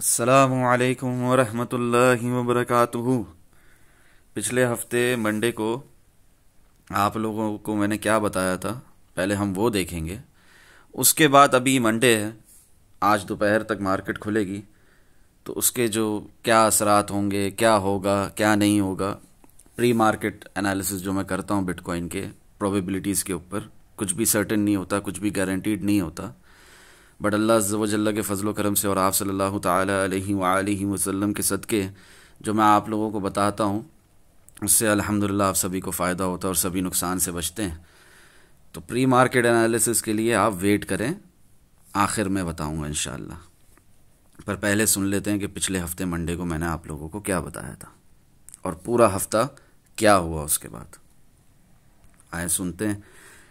अस्सलामुअलैकुम वरहमतुल्लाहि वबरकातुहू। पिछले हफ्ते मंडे को आप लोगों को मैंने क्या बताया था, पहले हम वो देखेंगे। उसके बाद अभी मंडे है, आज दोपहर तक मार्केट खुलेगी, तो उसके जो क्या असरात होंगे, क्या होगा क्या नहीं होगा, प्री मार्केट एनालिसिस जो मैं करता हूँ बिटकॉइन के प्रोबेबिलिटीज़ के ऊपर। कुछ भी सर्टेन नहीं होता, कुछ भी गारंटीड नहीं होता, बट अल्लाह अज़्ज़ व जल्ल के फ़ज़ल व करम से और आप सल्लल्लाहु ताला अलैहि व आलिहि वसल्लम के सदक़े जो मैं आप लोगों को बताता हूँ, उससे अल्हम्दुलिल्लाह आप सभी को फ़ायदा होता है और सभी नुकसान से बचते हैं। तो प्री मार्केट एनालिसिस के लिए आप वेट करें, आखिर में बताऊँगा इंशाअल्लाह। पर पहले सुन लेते हैं कि पिछले हफ्ते मंडे को मैंने आप लोगों को क्या बताया था और पूरा हफ्ता क्या हुआ उसके बाद। आए सुनते हैं।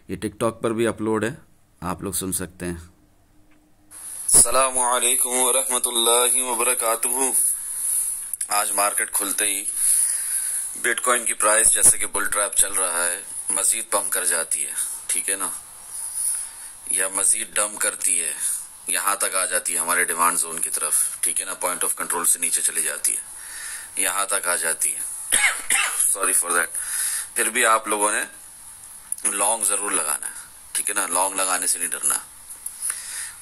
ये टिकटॉक पर भी अपलोड है, आप लोग सुन सकते हैं। अस्सलामुअलैकुम वरहमतुल्लाहि वबरकातुहू। आज मार्केट खुलते ही बिटकॉइन की प्राइस जैसे कि बुल ट्रैप चल रहा है, मजीद पंप कर जाती है, ठीक है ना, या मजीद डम करती है, यहाँ तक आ जाती है हमारे डिमांड जोन की तरफ, ठीक है ना, पॉइंट ऑफ कंट्रोल से नीचे चली जाती है, यहाँ तक आ जाती है। Sorry for that. फिर भी आप लोगों ने लॉन्ग जरूर लगाना है, ठीक है ना, लॉन्ग लगाने से नहीं डरना।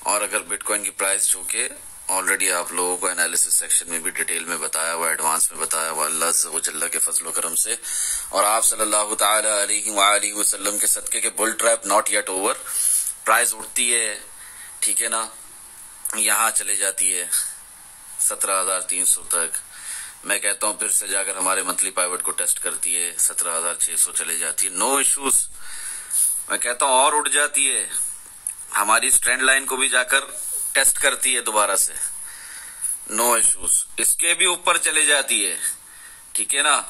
और अगर बिटकॉइन की प्राइस जो कि ऑलरेडी आप लोगों को एनालिसिस सेक्शन में भी डिटेल में बताया हुआ, एडवांस में बताया हुआ, अल्लाह अज़्ज़ व जल्ल के फजल करम से और आप सल्लल्लाहु ताला अलैहि व आलिहि वसल्लम के सदके के bull trap not yet over. Price उठती है, ठीक है ना, यहाँ चले जाती है 17,300 तक। मैं कहता हूँ फिर से जाकर हमारे मंथली पाइवट को टेस्ट करती है, 17,600 चले जाती है, नो इश्यूज। मैं कहता हूँ और उठ जाती है, हमारी ट्रेंड लाइन को भी जाकर टेस्ट करती है दोबारा से, नो इश्यूज। इसके भी ऊपर चले जाती है, ठीक है ना,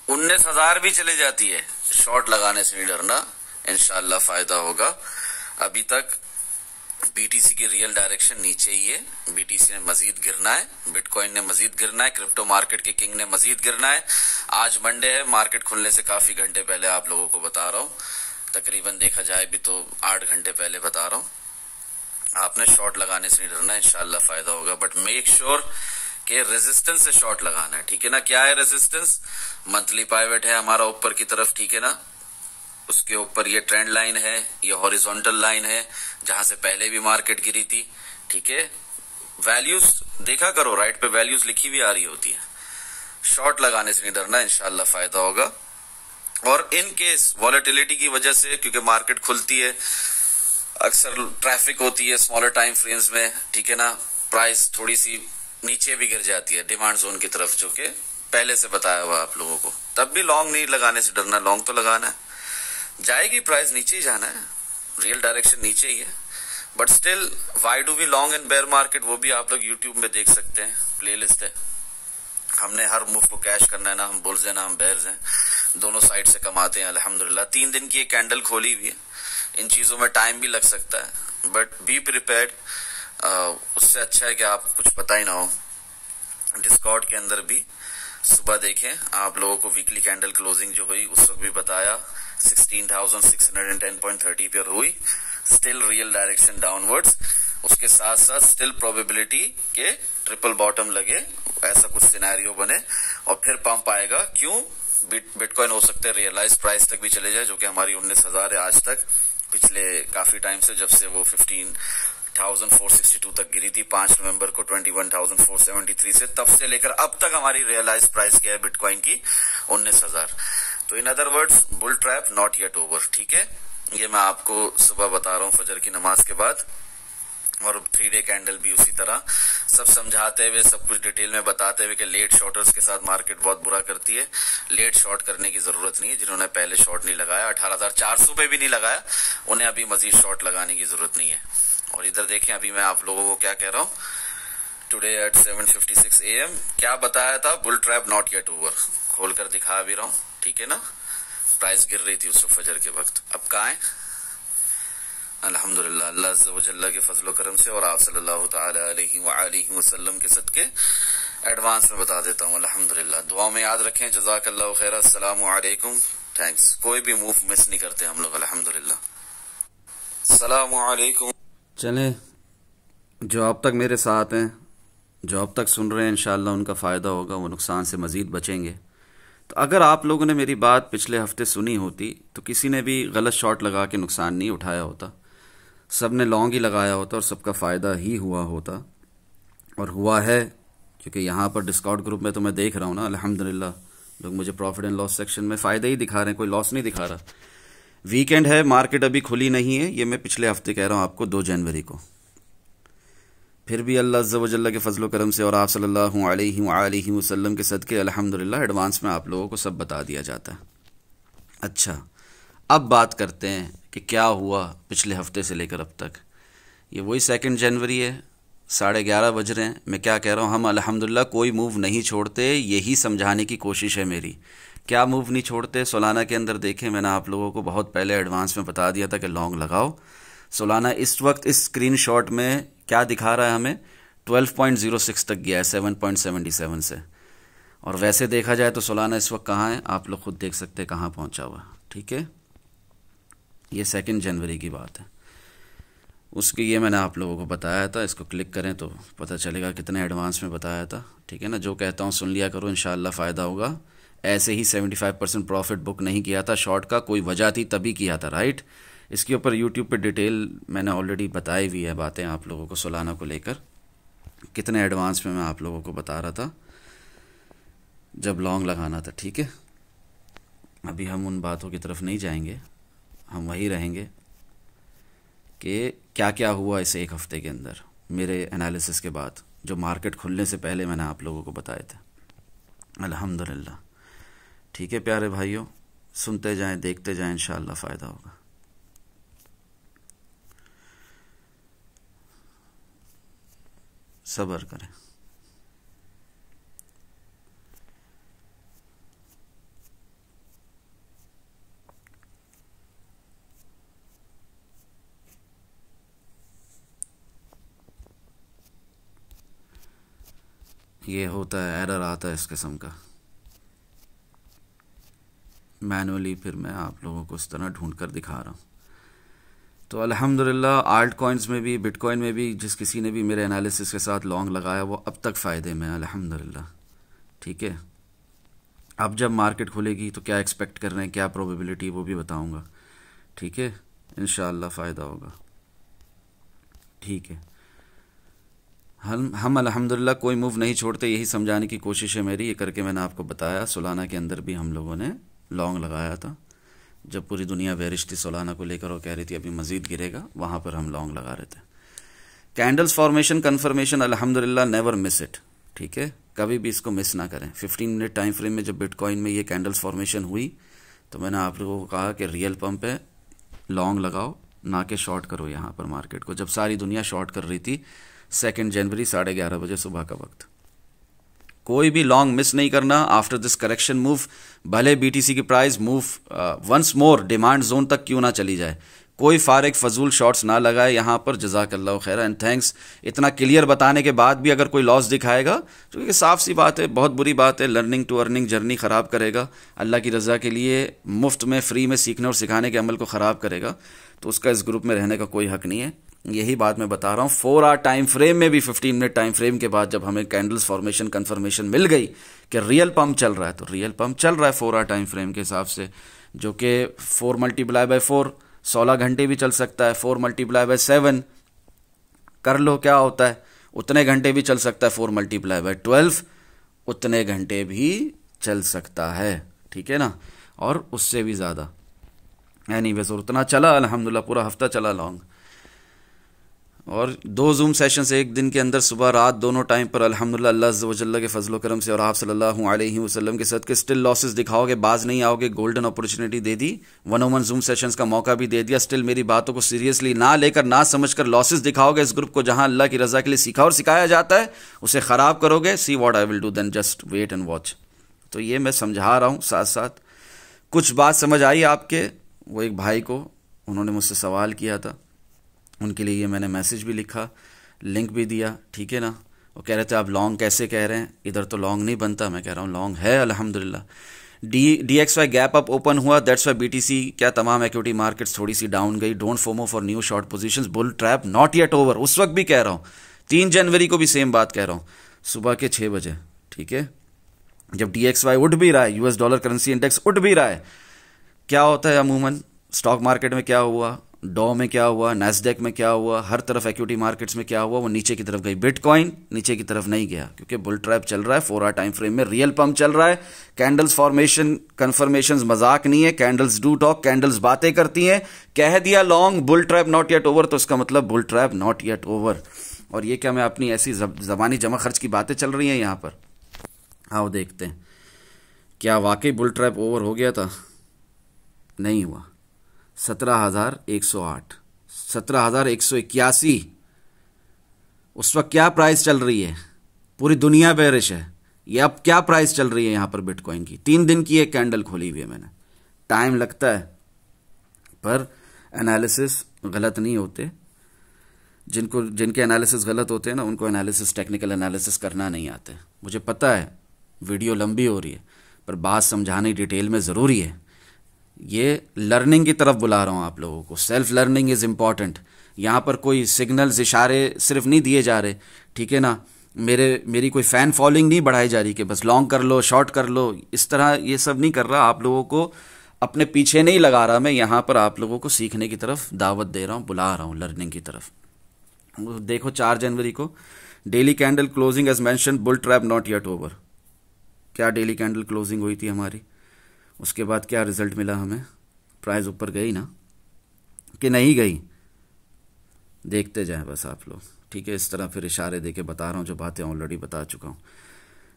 19,000 भी चले जाती है। शॉर्ट लगाने से नहीं डरना, इंशाल्लाह फायदा होगा। अभी तक बीटीसी की रियल डायरेक्शन नीचे ही है, बीटीसी ने मजीद गिरना है, बिटकॉइन ने मजीद गिरना है, क्रिप्टो मार्केट के किंग ने मजीद गिरना है। आज मंडे है, मार्केट खुलने से काफी घंटे पहले आप लोगों को बता रहा हूँ, तकरीबन देखा जाए भी तो 8 घंटे पहले बता रहा हूँ। आपने शॉर्ट लगाने से नहीं डरना, इंशाल्लाह फायदा होगा, बट मेक श्योर कि रेजिस्टेंस से शॉर्ट लगाना है, ठीक है ना। क्या है रेजिस्टेंस? मंथली पाइवट है हमारा ऊपर की तरफ, ठीक है ना, उसके ऊपर ये ट्रेंड लाइन है, ये हॉरिजॉन्टल लाइन है जहां से पहले भी मार्केट गिरी थी, ठीक है। वैल्यूज देखा करो, राइट पे वैल्यूज लिखी हुई आ रही होती है। शॉर्ट लगाने से नहीं डरना, इंशाल्लाह फायदा होगा। और इन केस वॉलेटिलिटी की वजह से, क्योंकि मार्केट खुलती है, अक्सर ट्रैफिक होती है स्मॉलर टाइम फ्रेम्स में, ठीक है ना, प्राइस थोड़ी सी नीचे भी गिर जाती है डिमांड जोन की तरफ, जो कि पहले से बताया हुआ आप लोगों को। तब भी लॉन्ग नहीं लगाने से डरना, लॉन्ग तो लगाना है। जाएगी प्राइस, नीचे ही जाना है, रियल डायरेक्शन नीचे ही है, but still why do we long in bear market, वो भी आप लोग यूट्यूब में देख सकते हैं, प्लेलिस्ट है। हमने हर मूव को कैश करना है ना, हम बुल्स हैं ना हम बेयर्स हैं, दोनों साइड से कमाते हैं अल्हम्दुलिल्लाह। 3 दिन की एक कैंडल खोली हुई है, इन चीजों में टाइम भी लग सकता है, बट बी प्रिपेयर्ड। उससे अच्छा है कि आप कुछ पता ही ना हो। डिस्कॉर्ड के अंदर भी सुबह देखें, आप लोगों को वीकली कैंडल क्लोजिंग जो हुई उस वक्त भी बताया, 16,610.30 पे हुई, स्टिल रियल डायरेक्शन डाउनवर्ड्स। उसके साथ साथ स्टिल प्रोबेबिलिटी के ट्रिपल बॉटम लगे, ऐसा कुछ सिनेरियो बने और फिर पंप आएगा। क्यों? बिटकॉइन हो सकता है रियलाइज प्राइस तक भी चले जाए, जो कि हमारी 19,000 है आज तक, पिछले काफी टाइम से, जब से वो 15,462 तक गिरी थी 5 नवंबर को 21,473 से, तब से लेकर अब तक हमारी रियलाइज प्राइस क्या है बिटकॉइन की? 19,000। तो in other words bull trap not yet over, ठीक है। ये मैं आपको सुबह बता रहा हूँ फजर की नमाज के बाद, और 3 डे कैंडल भी उसी तरह, सब समझाते हुए, सब कुछ डिटेल में बताते हुए कि लेट शॉर्टर्स के साथ मार्केट बहुत बुरा करती है। लेट शॉर्ट करने की जरूरत नहीं है, जिन्होंने पहले शॉर्ट नहीं लगाया, 18,400 पे भी नहीं लगाया, उन्हें अभी मजीद शॉर्ट लगाने की जरूरत नहीं है। और इधर देखें, अभी मैं आप लोगों को क्या कह रहा हूँ, टुडे एट 7:56 AM क्या बताया था? Bull trap not yet over, खोलकर दिखा भी रहा हूँ, ठीक है ना। प्राइस गिर रही थी उस वक्त फजर के वक्त, अब कहाँ है? अल्हम्दुलिल्लाह, अल्लाह अज़्ज़ व जल्ल के फजल करम से और आप सल्लल्लाहु ताला अलैहि व आलिहि वसल्लम के सदके एडवांस में बता देता हूँ अल्हम्दुलिल्लाह। दुआ में याद रखें, जज़ाकल्लाहु खैर, अस्सलामु अलैकुम, थैंक्स। कोई भी मूव मिस नहीं करते हम लोग अल्हम्दुलिल्लाह। अस्सलामु अलैकुम। चलें, जो अब तक मेरे साथ हैं जो अब तक सुन रहे हैं इंशाल्लाह उनका फ़ायदा होगा, वो नुकसान से मज़ीद बचेंगे। तो अगर आप लोगों ने मेरी बात पिछले हफ्ते सुनी होती तो किसी ने भी गलत शॉट लगा के नुकसान नहीं उठाया होता, सब ने लॉन्ग ही लगाया होता और सबका फ़ायदा ही हुआ होता। और हुआ है, क्योंकि यहाँ पर डिस्काउंट ग्रुप में तो मैं देख रहा हूँ ना, अल्हम्दुलिल्लाह लोग मुझे प्रॉफिट एंड लॉस सेक्शन में फ़ायदा ही दिखा रहे हैं, कोई लॉस नहीं दिखा रहा। वीकेंड है, मार्केट अभी खुली नहीं है, ये मैं पिछले हफ्ते कह रहा हूँ आपको 2 जनवरी को। फिर भी अल्लाह अज़्ज़ा व जल्ला के फजल करम से और आप सल्लल्लाहु अलैहि वसल्लम के सदके अल्हम्दुलिल्लाह एडवांस में आप लोगों को सब बता दिया जाता है। अच्छा, अब बात करते हैं कि क्या हुआ पिछले हफ्ते से लेकर अब तक। ये वही 2 जनवरी है, 11:30 बज रहे हैं। मैं क्या कह रहा हूँ, हम अल्हम्दुलिल्लाह कोई मूव नहीं छोड़ते, यही समझाने की कोशिश है मेरी। क्या मूव नहीं छोड़ते? सोलाना के अंदर देखें, मैंने आप लोगों को बहुत पहले एडवांस में बता दिया था कि लॉन्ग लगाओ। सोलाना इस वक्त इस स्क्रीनशॉट में क्या दिखा रहा है हमें, 12.06 तक गया है 7.77 से। और वैसे देखा जाए तो सोलाना इस वक्त कहाँ है, आप लोग खुद देख सकते हैं कहाँ पहुँचा हुआ। ठीक है, ये 2 जनवरी की बात है। उसकी ये मैंने आप लोगों को बताया था, इसको क्लिक करें तो पता चलेगा कितने एडवांस में बताया था। ठीक है ना, जो कहता हूँ सुन लिया करो, इंशाल्लाह फ़ायदा होगा। ऐसे ही 75% प्रॉफिट बुक नहीं किया था शॉर्ट का, कोई वजह थी तभी किया था, राइट। इसके ऊपर यूट्यूब पे डिटेल मैंने ऑलरेडी बताई हुई है बातें आप लोगों को सोलाना को लेकर, कितने एडवांस में मैं आप लोगों को बता रहा था जब लॉन्ग लगाना था। ठीक है, अभी हम उन बातों की तरफ नहीं जाएंगे, हम वही रहेंगे कि क्या क्या हुआ इस 1 हफ्ते के अंदर मेरे एनालिसिस के बाद, जो मार्केट खुलने से पहले मैंने आप लोगों को बताए थे। अल्हम्दुलिल्लाह। ठीक है प्यारे भाइयों, सुनते जाएं, देखते जाएं, इंशाअल्लाह फ़ायदा होगा। सब्र करें। ये होता है, एरर आता है इस किस्म का, मैनुअली फिर मैं आप लोगों को इस तरह ढूंढ कर दिखा रहा हूँ। तो अल्हम्दुलिल्लाह आल्ट कॉइन्स में भी, बिटकॉइन में भी, जिस किसी ने भी मेरे एनालिसिस के साथ लॉन्ग लगाया वो अब तक फ़ायदे में, अल्हम्दुलिल्लाह। ठीक है, अब जब मार्केट खुलेगी तो क्या एक्सपेक्ट कर रहे हैं, क्या प्रोबेबिलिटी, वो भी बताऊंगा। ठीक है, इंशाअल्लाह फ़ायदा होगा। ठीक है, हम अल्हम्दुलिल्लाह कोई मूव नहीं छोड़ते, यही समझाने की कोशिश है मेरी। ये करके मैंने आपको बताया, सोलाना के अंदर भी हम लोगों ने लॉन्ग लगाया था जब पूरी दुनिया बेरिश थी सोलाना को लेकर और कह रही थी अभी मज़ीद गिरेगा, वहाँ पर हम लॉन्ग लगा रहे थे। कैंडल्स फॉर्मेशन कन्फर्मेशन, अल्हम्दुलिल्लाह नेवर मिस इट। ठीक है, कभी भी इसको मिस ना करें। 15 मिनट टाइम फ्रेम में जब बिटकॉइन में ये कैंडल्स फॉर्मेशन हुई तो मैंने आप लोगों को कहा कि रियल पंप है, लॉन्ग लगाओ, ना कि शॉर्ट करो यहाँ पर मार्केट को, जब सारी दुनिया शॉर्ट कर रही थी 2 जनवरी 11:30 बजे सुबह का वक्त। कोई भी लॉन्ग मिस नहीं करना आफ्टर दिस करेक्शन मूव, भले बीटीसी की price move once more demand zone तक क्यों ना चली जाए, कोई फारिग फजूल शॉट्स ना लगाए यहाँ पर। जज़ाकल्लाहु खैर एंड थैंक्स। इतना क्लियर बताने के बाद भी अगर कोई लॉस दिखाएगा तो ये साफ सी बात है, बहुत बुरी बात है, लर्निंग टू अर्निंग जर्नी ख़राब करेगा, अल्लाह की रज़ा के लिए मुफ्त में फ्री में सीखने और सिखाने के अमल को ख़राब करेगा, तो उसका इस ग्रुप में रहने का कोई हक नहीं है। यही बात मैं बता रहा हूँ। 4 आवर टाइम फ्रेम में भी 15 मिनट टाइम फ्रेम के बाद जब हमें कैंडल्स फॉर्मेशन कन्फर्मेशन मिल गई कि रियल पंप चल रहा है, तो रियल पंप चल रहा है 4 आवर टाइम फ्रेम के हिसाब से, जो कि 4 × 4 16 घंटे भी चल सकता है, 4 × 7 कर लो क्या होता है, उतने घंटे भी चल सकता है, 4 × 12 उतने घंटे भी चल सकता है। ठीक है ना, और उससे भी ज़्यादा। एनीवेज, और उतना चला अल्हम्दुलिल्लाह, पूरा हफ्ता चला लॉन्ग, और 2 जूम सेशंस एक दिन के अंदर, सुबह रात दोनों टाइम पर अल्हम्दुलिल्लाह अल्लाह अज़्ज़ व जल्ल के फजल करम से और आप सल्लल्लाहु अलैहि वसल्लम के सदक़े स्टिल लॉसेस दिखाओगे, बाज नहीं आओगे, गोल्डन अपॉर्चुनिटी दे दी, 1-on-1 जूम सेशंस का मौका भी दे दिया, स्टिल मेरी बातों को सीरियसली ना लेकर, ना समझकर लॉसेस दिखाओगे। इस ग्रुप को जहां अल्लाह की रज़ा के लिए सीखा और सिखाया जाता है उसे ख़राब करोगे। See what I will do then, just wait and watch. तो ये मैं समझा रहा हूँ साथ साथ। कुछ बात समझ आई आपके? वो एक भाई को, उन्होंने मुझसे सवाल किया था, उनके लिए ये मैंने मैसेज भी लिखा, लिंक भी दिया। ठीक है ना, वो कह रहे थे आप लॉन्ग कैसे कह रहे हैं, इधर तो लॉन्ग नहीं बनता। मैं कह रहा हूँ लॉन्ग है अल्हम्दुलिल्लाह। DXY गैप अप ओपन हुआ, दैट्स वाई BTC, क्या तमाम इक्विटी मार्केट्स थोड़ी सी डाउन गई। Don't FOMO for new short positions, bull trap not yet over. उस वक्त भी कह रहा हूँ, 3 जनवरी को भी सेम बात कह रहा हूँ, सुबह के 6 बजे, ठीक है, जब DXY उठ भी रहा है, US डॉलर करेंसी इंडेक्स उठ भी रहा है, क्या होता है अमूमन स्टॉक मार्केट में, क्या हुआ, डॉ में क्या हुआ, नैस्डैक में क्या हुआ, हर तरफ इक्विटी मार्केट्स में क्या हुआ, वो नीचे की तरफ गई। बिटकॉइन नीचे की तरफ नहीं गया क्योंकि बुल ट्रैप चल रहा है, 4 आवर टाइम फ्रेम में रियल पंप चल रहा है। कैंडल्स फॉर्मेशन कंफर्मेशंस मजाक नहीं है, कैंडल्स डू टॉक, कैंडल्स बातें करती हैं। कह दिया long bull trap not yet over, तो इसका मतलब bull trap not yet over. और ये क्या मैं अपनी ऐसी जबानी जमा खर्च की बातें चल रही हैं यहाँ पर? आओ देखते हैं क्या वाकई बुल ट्रैप ओवर हो गया था? नहीं हुआ। 17,108, 17,181, उस वक्त क्या प्राइस चल रही है? पूरी दुनिया बेरिश है। ये अब क्या प्राइस चल रही है यहाँ पर बिटकॉइन की? 3 दिन की एक कैंडल खोली हुई है मैंने। टाइम लगता है पर एनालिसिस गलत नहीं होते। जिनके एनालिसिस गलत होते हैं ना, उनको एनालिसिस, टेक्निकल एनालिसिस करना नहीं आते। मुझे पता है वीडियो लंबी हो रही है पर बात समझानी डिटेल में ज़रूरी है। ये लर्निंग की तरफ बुला रहा हूँ आप लोगों को। Self learning is important. यहाँ पर कोई सिग्नल्स, इशारे सिर्फ नहीं दिए जा रहे, ठीक है ना। मेरी कोई फ़ैन फॉलोइंग नहीं बढ़ाई जा रही कि बस लॉन्ग कर लो, शॉर्ट कर लो, इस तरह ये सब नहीं कर रहा। आप लोगों को अपने पीछे नहीं लगा रहा मैं, यहाँ पर आप लोगों को सीखने की तरफ दावत दे रहा हूँ, बुला रहा हूँ लर्निंग की तरफ। देखो 4 जनवरी को daily candle closing as mention, bull trap not yet over. क्या डेली कैंडल क्लोजिंग हुई थी हमारी? उसके बाद क्या रिजल्ट मिला हमें? प्राइस ऊपर गई ना कि नहीं गई? देखते जाएं बस आप लोग, ठीक है। इस तरह फिर इशारे देके बता रहा हूं जो बातें ऑलरेडी बता चुका हूं।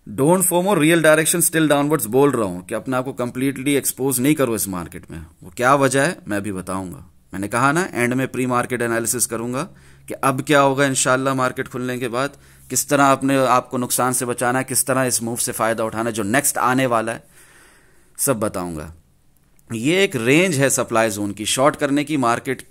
Don't FOMO, real direction still downwards बोल रहा हूं कि अपने आप को कंप्लीटली एक्सपोज नहीं करो इस मार्केट में। वो क्या वजह है मैं भी बताऊंगा। मैंने कहा ना एंड में प्री मार्केट एनालिसिस करूंगा कि अब क्या होगा इंशाल्लाह मार्केट खुलने के बाद, किस तरह अपने आपको नुकसान से बचाना है, किस तरह इस मूव से फायदा उठाना है जो नेक्स्ट आने वाला है, सब बताऊंगा। ये एक रेंज है सप्लाई जोन की, शॉर्ट करने की मार्केट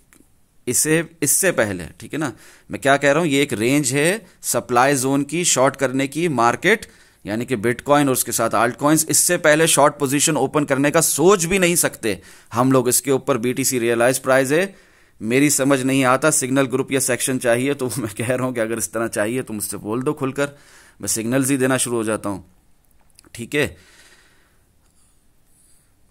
इससे पहले, ठीक है ना। मैं क्या कह रहा हूं, ये एक रेंज है सप्लाई जोन की, शॉर्ट करने की मार्केट, यानी कि बिटकॉइन और उसके साथ आल्ट कॉइन्स। इससे पहले शॉर्ट पोजीशन ओपन करने का सोच भी नहीं सकते हम लोग। इसके ऊपर BTC रियलाइज प्राइस है। मेरी समझ नहीं आता, सिग्नल ग्रुप या सेक्शन चाहिए तो मैं कह रहा हूं कि अगर इस तरह चाहिए तो मुझसे बोल दो खुलकर, मैं सिग्नल्स ही देना शुरू हो जाता हूं, ठीक है।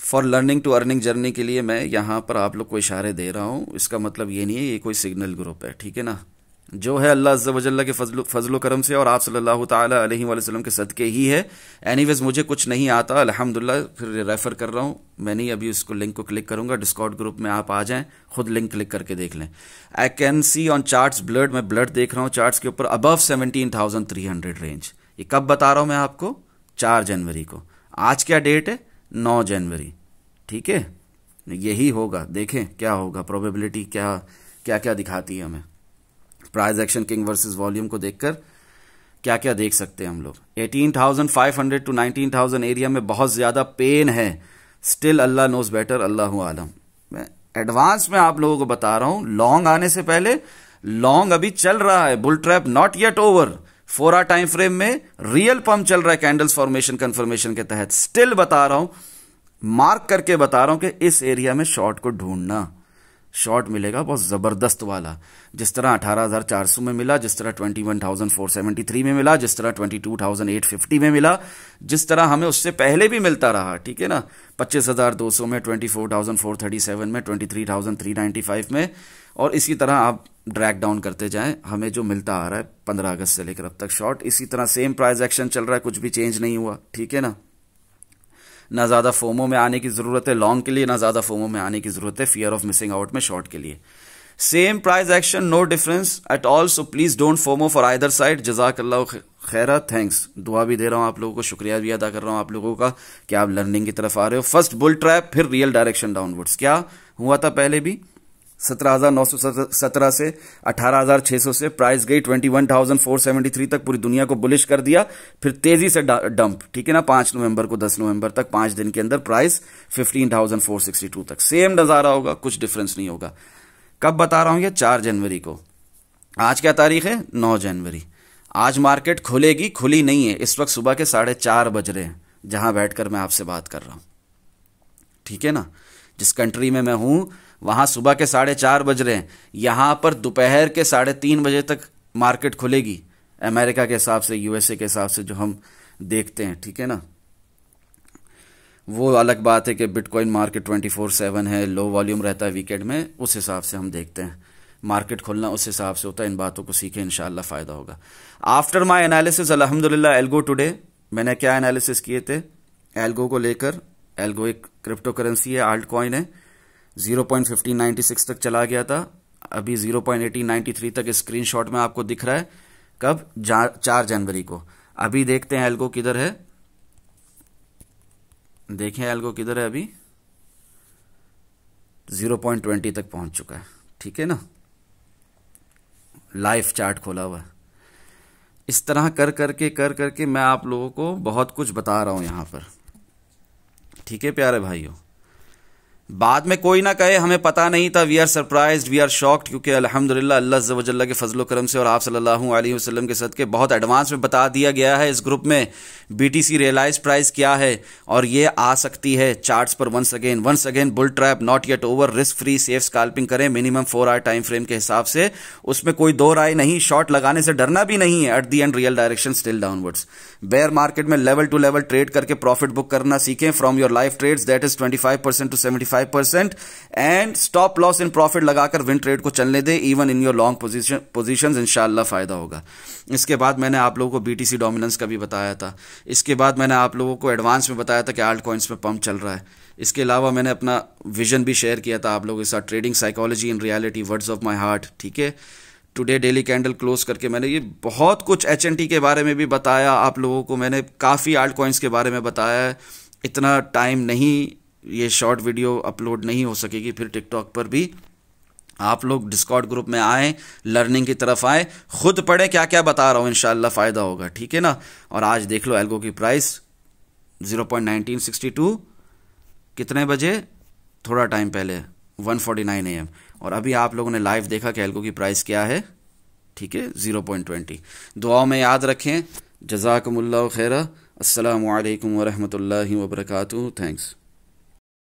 For learning to earning journey के लिए मैं यहाँ पर आप लोग को इशारे दे रहा हूँ। इसका मतलब ये नहीं है ये कोई सिग्नल ग्रुप है, ठीक है ना। जो है अल्लाह अज़्ज़ा वजल्ला के फजलो करम से और आप सल्लल्लाहु ताला अलैहि वसल्लम के सदके ही है। एनीवेज मुझे कुछ नहीं आता अल्हम्दुलिल्लाह, फिर रेफर कर रहा हूँ मैं। नहीं अभी उसको लिंक को क्लिक करूंगा, डिस्कॉर्ड ग्रुप में आप आ जाएं, खुद लिंक क्लिक करके देख लें। I can see on charts blood, मैं ब्लड देख रहा हूँ चार्ट्स के ऊपर, अबव 17,300 रेंज। ये कब बता रहा हूँ मैं आपको? 4 जनवरी को। आज क्या डेट है? 9 जनवरी, ठीक है। यही होगा, देखें क्या होगा, प्रोबेबिलिटी क्या क्या क्या दिखाती है हमें। Price action king versus volume को देखकर क्या क्या देख सकते हैं हम लोग। 18,500 टू 19,000 एरिया में बहुत ज्यादा पेन है। स्टिल अल्लाह नोज बेटर, अल्लाहु आलम। मैं एडवांस में आप लोगों को बता रहा हूं, लॉन्ग आने से पहले, लॉन्ग अभी चल रहा है, bull trap not yet over. 4 hour time frame में रियल पंप चल रहा है कैंडल्स फॉर्मेशन कंफर्मेशन के तहत। स्टिल बता रहा हूं, मार्क करके बता रहा हूं कि इस एरिया में शॉर्ट को ढूंढना। शॉर्ट मिलेगा बहुत जबरदस्त वाला, जिस तरह 18,400 में मिला, जिस तरह 21,473 में मिला, जिस तरह 22,850 में मिला, जिस तरह हमें उससे पहले भी मिलता रहा, ठीक है ना। 25,200 में, 24,437 में, 23,395 में, और इसी तरह आप ड्रैग डाउन करते जाएं, हमें जो मिलता आ रहा है 15 अगस्त से लेकर अब तक शॉर्ट। इसी तरह सेम प्राइस एक्शन चल रहा है, कुछ भी चेंज नहीं हुआ, ठीक है ना। ना ज्यादा फोमो में आने की जरूरत है लॉन्ग के लिए, ना ज्यादा फोमो में आने की जरूरत है फियर ऑफ मिसिंग आउट में शॉर्ट के लिए। Same price action, no difference at all, so please don't FOMO for either side. जजाकल्लाह खैरा, थैंक्स। दुआ भी दे रहा हूं आप लोगों को, शुक्रिया भी अदा कर रहा हूं आप लोगों का कि आप लर्निंग की तरफ आ रहे हो। फर्स्ट बुल ट्रैप, फिर रियल डायरेक्शन डाउनवर्ड्स। क्या हुआ था पहले भी? 17,917 से 18,600 से प्राइस गई 21,473 तक, पूरी दुनिया को बुलिश कर दिया, फिर तेजी से डंप, ठीक है ना। 5 नवंबर को 10 नवंबर तक 5 दिन के अंदर प्राइस 15,462 तक। सेम नजारा होगा, कुछ डिफरेंस नहीं होगा। कब बता रहा हूं ये? 4 जनवरी को। आज क्या तारीख है? 9 जनवरी। आज मार्केट खुलेगी, खुली नहीं है इस वक्त, सुबह के 4:30 बज रहे हैं जहां बैठकर मैं आपसे बात कर रहा हूं, ठीक है ना। जिस कंट्री में मैं हूं वहां सुबह के 4:30 बज रहे हैं, यहां पर दोपहर के 3:30 बजे तक मार्केट खुलेगी। अमेरिका के हिसाब से, यूएसए के हिसाब से जो हम देखते हैं, ठीक है ना। वो अलग बात है कि बिटकॉइन मार्केट 24/7 है, लो वॉल्यूम रहता है वीकेंड में, उस हिसाब से हम देखते हैं। मार्केट खुलना उस हिसाब से होता है। इन बातों को सीखें, इंशाल्लाह फ़ायदा होगा। आफ्टर माई एनालिसिस अल्हम्दुलिल्लाह एल्गो टुडे, मैंने क्या एनालिसिस किए थे एल्गो को लेकर। एल्गो एक क्रिप्टो करेंसी है, आल्ट कॉइन है। 0.1596 तक चला गया था, अभी 0.1893 तक स्क्रीनशॉट में आपको दिख रहा है। कब? 4 जनवरी को। अभी देखते हैं एल्गो किधर है। देखें एल्गो किधर है, अभी 0.20 तक पहुंच चुका है, ठीक है ना। लाइव चार्ट खोला हुआ है। इस तरह कर करके मैं आप लोगों को बहुत कुछ बता रहा हूं यहां पर, ठीक है प्यारे भाइयों। बाद में कोई ना कहे हमें पता नहीं था, we are surprised, we are shocked, क्योंकि अल्हम्दुलिल्लाह अल्लाह अज़्ज़ व जल्ल के फजल करम से और आप सल्लल्लाहु अलैहि वसल्लम के सदके बहुत एडवांस में बता दिया गया है इस ग्रुप में बीटीसी रियलाइज प्राइस क्या है, और ये आ सकती है चार्ट्स पर once again. Bull trap not yet over, risk free safe scalping करें मिनिमम 4 आवर टाइम फ्रेम के हिसाब से, उसमें कोई दो राय नहीं। शॉर्ट लगाने से डरना भी नहीं है। At the end real direction still downwards. Bear market में लेवल टू लेवल ट्रेड करके प्रॉफिट बुक करना सीखें from your life trades, that is 25% to 75%, and stop loss in profit लगाकर विन ट्रेड को चलने दे even in your long positions, इंशाल्लाह फायदा होगा। इसके बाद मैंने आप लोगों को बीटीसी डोमिनेंस का भी बताया था। इसके बाद मैंने आप लोगों को एडवांस में बताया था कि आल्ट कॉइन्स में पंप चल रहा है। इसके अलावा मैंने अपना विजन भी शेयर किया था आप लोगों के साथ, trading psychology in reality, words of my heart, ठीक है। टुडे डेली कैंडल क्लोज करके मैंने ये बहुत कुछ एचएनटी के बारे में भी बताया आप लोगों को। मैंने काफ़ी आल्ट कॉइन्स के बारे में बताया है। इतना टाइम नहीं, ये शॉर्ट वीडियो अपलोड नहीं हो सकेगी फिर टिकटॉक पर भी। आप लोग डिस्कॉर्ड ग्रुप में आएँ, लर्निंग की तरफ आएँ, खुद पढ़ें क्या क्या बता रहा हूँ, इंशाल्लाह फ़ायदा होगा, ठीक है ना। और आज देख लो एल्गो की प्राइस 0.1962 कितने बजे, थोड़ा टाइम पहले 1:49 AM, और अभी आप लोगों ने लाइव देखा कि एल्गो की प्राइस क्या है, ठीक है 0.20। दुआओं में याद रखें। जज़ाकुमुल्लाहु खैरा। अस्सलामु अलैकुम व रहमतुल्लाहि व बरकातुहू। थैंक्स।